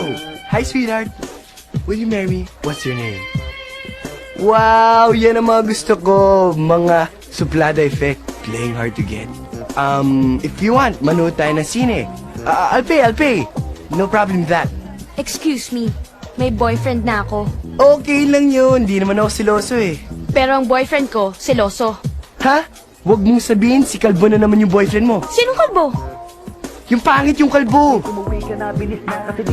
Oh, hi sweetheart. Will you marry me? What's your name? Wow, yan ang mga gusto ko. Mga suplada effect. Playing hard to get. If you want, manood tayo ng sine. I'll pay. No problem with that. Excuse me, may boyfriend na ako. Okay lang yun. Di naman ako siloso eh. Pero ang boyfriend ko, seloso. Ha? Huwag mong sabihin si Kalbo na naman yung boyfriend mo. Sinong kalbo? Yung pangit yung kalbo.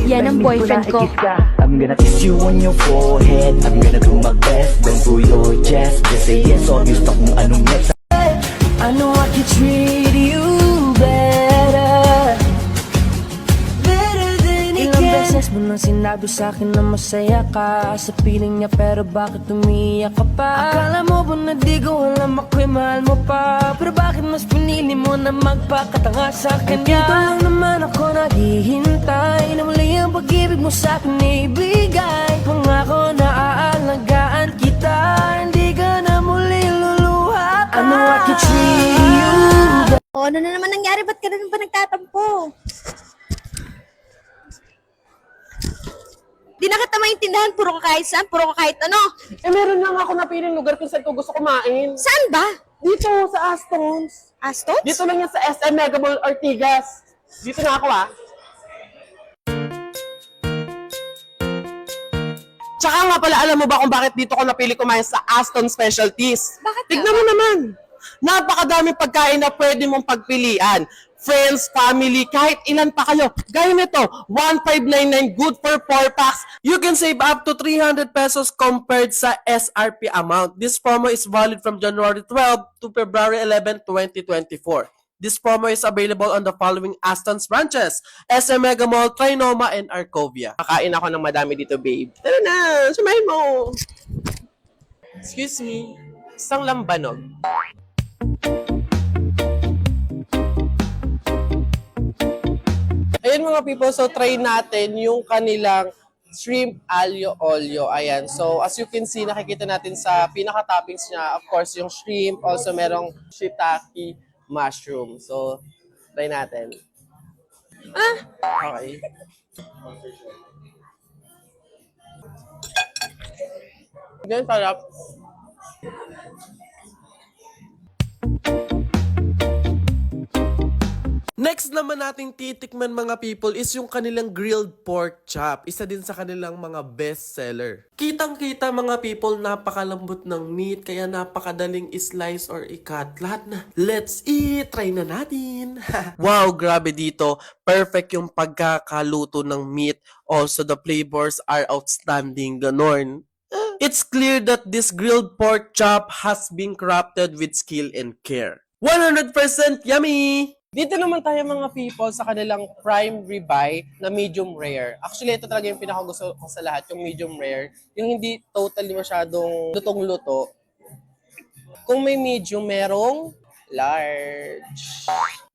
Yan ang boyfriend ko. I'm gonna kiss you on your forehead. I'm gonna do my best. Don't do your chest. Just say yes or you stop kung anong next. I know I can treat you better. Better than you can. Ilang beses mo nang sinabi sa'kin na masaya ka sa piling niya, pero bakit umiiyak ka pa? Akala mo ba na di ko alam ako'y mahal mo pa? Pero bakit mas pinili mo na magpakatanga sa kanya? Dito lang naman ako naghihintay na muli ang pag-ibig mo sa'kin ibigay. Pangako na aalagaan kita, hindi ka na muli luluha pa. I know I can treat you. O, ano na naman nangyari? Ba't ka na naman nagtatampo? Di na kita maintindihan, puro ka kahit saan, puro ka kahit ano. Eh, meron lang ako napiling lugar kung saan ko gusto kumain. Saan ba? Dito, sa Aston's. Astons? Dito lang yan sa SM Mega Mall Ortigas. Dito na ako, ah. Tsaka nga pala, alam mo ba kung bakit dito ko napili kumain sa Aston Specialties? Bakit ka? Tignan mo naman. Napakadaming pagkain na pwede mong pagpilian. Friends, family, kahit ilan pa kayo. Gaya nito, 1,599 good for 4 packs. You can save up to 300 pesos compared sa SRP amount. This promo is valid from January 12 to February 11, 2024. This promo is available on the following Aston's branches: SM Mega Mall, Trinoma, and Arcovia. Kakain ako ng madami dito, babe. Tara na, sumayin mo. Excuse me, isang lambanog. Ayan mga people, so try natin yung kanilang shrimp aglio olio. Ayan, so as you can see, nakikita natin sa pinaka-toppings niya, of course, yung shrimp, also merong shiitake mushroom. So, try natin. Okay. Ganyan, sarap. Next naman nating titikman mga people is yung kanilang grilled pork chop. Isa din sa kanilang mga best seller. Kitang-kita mga people, napakalambot ng meat, kaya napakadaling i-slice or i-cut. Lahat na. Let's eat! Try na natin! Wow, grabe dito. Perfect yung pagkakaluto ng meat. Also, the flavors are outstanding. Ganon. It's clear that this grilled pork chop has been crafted with skill and care. 100% yummy! Dito naman tayo mga people sa kanilang prime ribeye na medium rare. Actually, ito talaga yung pinakagusto ko sa lahat, yung medium rare. Yung hindi totally masyadong lutong-luto. Kung may medium, merong large.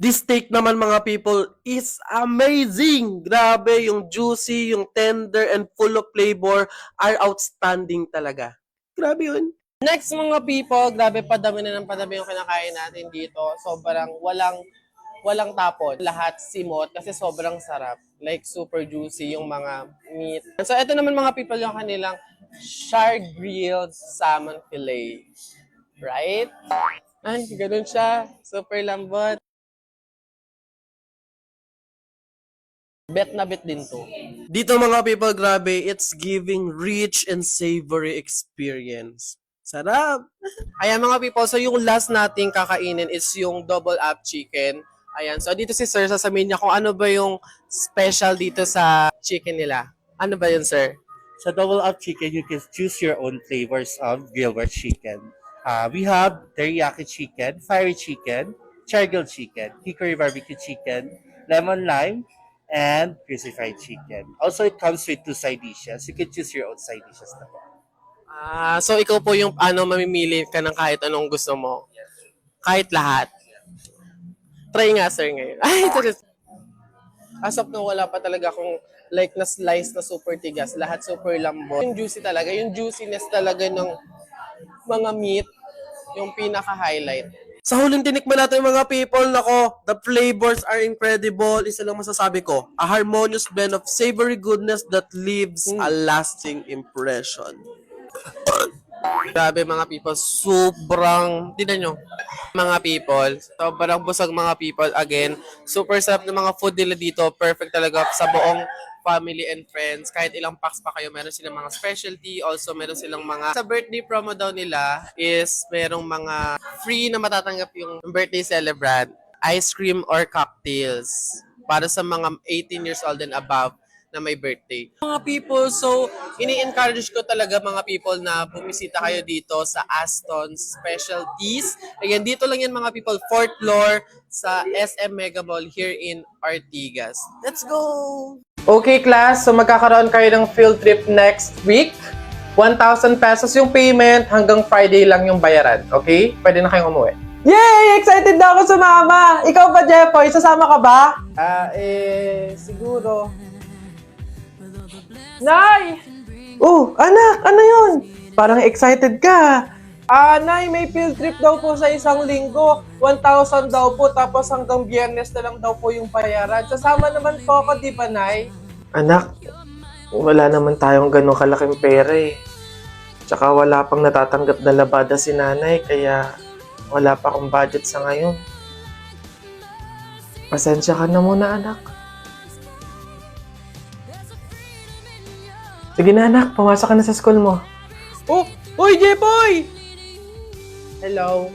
This steak naman mga people is amazing! Grabe, yung juicy, yung tender, and full of flavor are outstanding talaga. Grabe yun. Next mga people, grabe padami na ng padami yung kinakain natin dito. Sobrang walang tapon. Lahat simot kasi sobrang sarap. Like super juicy yung mga meat. So ito naman mga people yung kanilang char grilled salmon fillet. Right? Ay, ganun siya. Super lambot. Bet na bet din to. Dito mga people, grabe, it's giving rich and savory experience. Sarap! Ayan mga people, so yung last nating kakainin is yung double up chicken. Ayan, so dito si Sir, sasabihin niya kung ano ba yung special dito sa chicken nila. Ano ba yun, Sir? Sa double up chicken, you can choose your own flavors of grilled chicken. We have teriyaki chicken, fiery chicken, char-grilled chicken, hickory barbecue chicken, lemon lime, and crispy fried chicken. Also, it comes with 2 side dishes. You can choose your own side dishes na po. So ikaw po yung mamimili ka ng kahit anong gusto mo? Kahit lahat? Try nga, Sir, ngayon. Ay, as of now, wala pa talaga akong like na slice na super tigas. Lahat super lambot. Yung juicy talaga, yung juiciness talaga ng mga meat, yung pinaka-highlight. Sa huling tinikman natin mga people, nako, the flavors are incredible. Isa lang masasabi ko, a harmonious blend of savory goodness that leaves a lasting impression. Grabe mga people, sobrang, tignan nyo, mga people, sobrang busog mga people. Again, super sarap ng mga food nila dito, perfect talaga sa buong family and friends. Kahit ilang packs pa kayo, meron silang mga specialty. Also, meron silang mga, sa birthday promo daw nila is merong mga free na matatanggap yung birthday celebrant, ice cream or cocktails para sa mga 18 years old and above na may birthday. Mga people, so ini-encourage ko talaga mga people na bumisita kayo dito sa Aston Specialties. Again, dito lang yan mga people, 4th floor sa SM Mega Mall here in Ortigas. Let's go! Okay class, so magkakaroon kayo ng field trip next week. 1,000 pesos yung payment, hanggang Friday lang yung bayaran. Okay? Pwede na kayong umuwi. Yay! Excited na ako sumama! Ikaw ba, Jeffoy? Sasama ka ba? Siguro. Nay! Oh, anak! Ano yun? Parang excited ka. Nay, may field trip daw po sa isang linggo. 1,000 daw po, tapos hanggang Biyernes na lang daw po yung bayaran. Sasama naman po ako, di ba, Nay? Anak, wala naman tayong ganong kalaking pera eh. Tsaka wala pang natatanggap na labada si nanay, kaya wala pa akong budget sa ngayon. Pasensya ka na muna, anak. Sige na, anak. Pumasok ka na sa school mo. Oh! Hoy, J-Boy! Hello?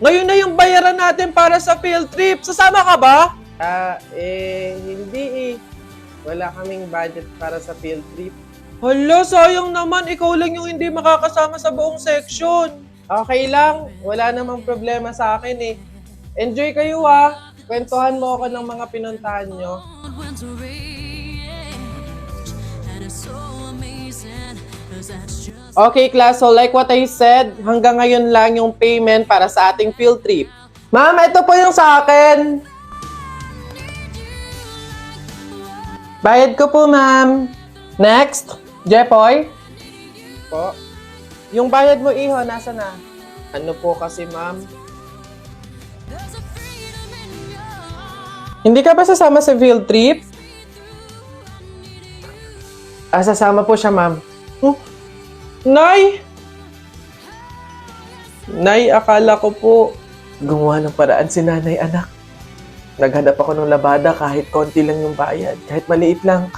Ngayon na yung bayaran natin para sa field trip. Sasama ka ba? Hindi eh. Wala kaming budget para sa field trip. Hala, sayang naman. Ikaw lang yung hindi makakasama sa buong section. Okay lang. Wala namang problema sa akin eh. Enjoy kayo ah. Kwentuhan mo ako ng mga pinuntahan nyo. Okay class, so like what I said, hanggang ngayon lang yung payment para sa ating field trip. Ma'am, ito po yung sa akin. Bayad ko po, ma'am. Next, Jepoy. Po. Yung bayad mo, iho, nasa na? Ano po kasi, ma'am? Hindi ka ba sasama sa field trip? Sasama po siya, ma'am. Oh, Nay! Nay, akala ko po gumawa ng paraan si nanay, anak. Naghanap ako ng labada kahit konti lang yung bayad. Kahit maliit lang.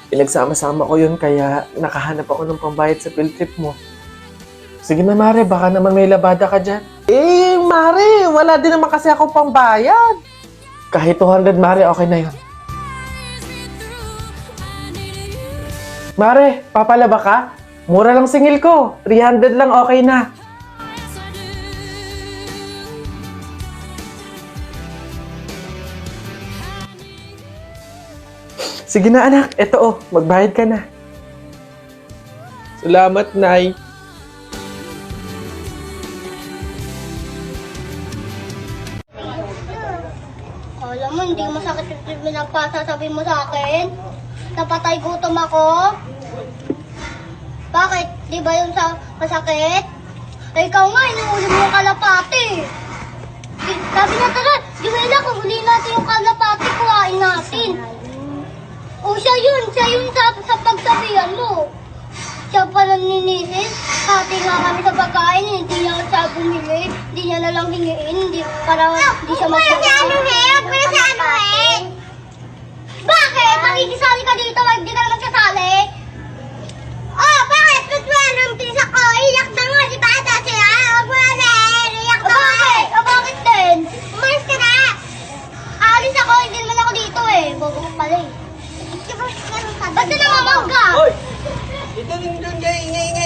Pinagsama-sama ko yun kaya nakahanap ako ng pambayad sa field trip mo. Sige na, Mare. Baka naman may labada ka dyan. Mare. Wala din naman kasi ako pambayad. Kahit 200, Mare. Okay na yun. Mare, papalaba ka? Mura lang singil ko. 300 lang, okay na. Sige na, anak. Eto, oh. Magbayad ka na. Salamat, Nay. Alam mo, hindi masakit yung pinagpasasabi mo sa akin. Napatay gutom ako. Bakit? Di ba yung sa masakit? Eh, ikaw nga, inuulim mo yung kalapati. Sabi na tara, Juela, kung huli natin yung kalapati, kuhain natin. O siya yun sa pagsabihan mo. Siya pala ninisis, hati nga kami sa pagkain, hindi niya siya bumili, hindi niya na lang hingiin, para hindi siya magsasabi. Bakit? Makikisali ka dito, hindi ka naman sasali? Oh, bakit? Ba't wala nang pisa ko? Iyak na nga, di ba? Dati huwag mo na iyak na nga. Bakit? Bakit din? Umalis ka na. Aalis ako, hindi naman ako dito eh. Bobo ko pala eh. Ba't na namamag ka? Hoy! Ito rin doon niya, ingay-ingay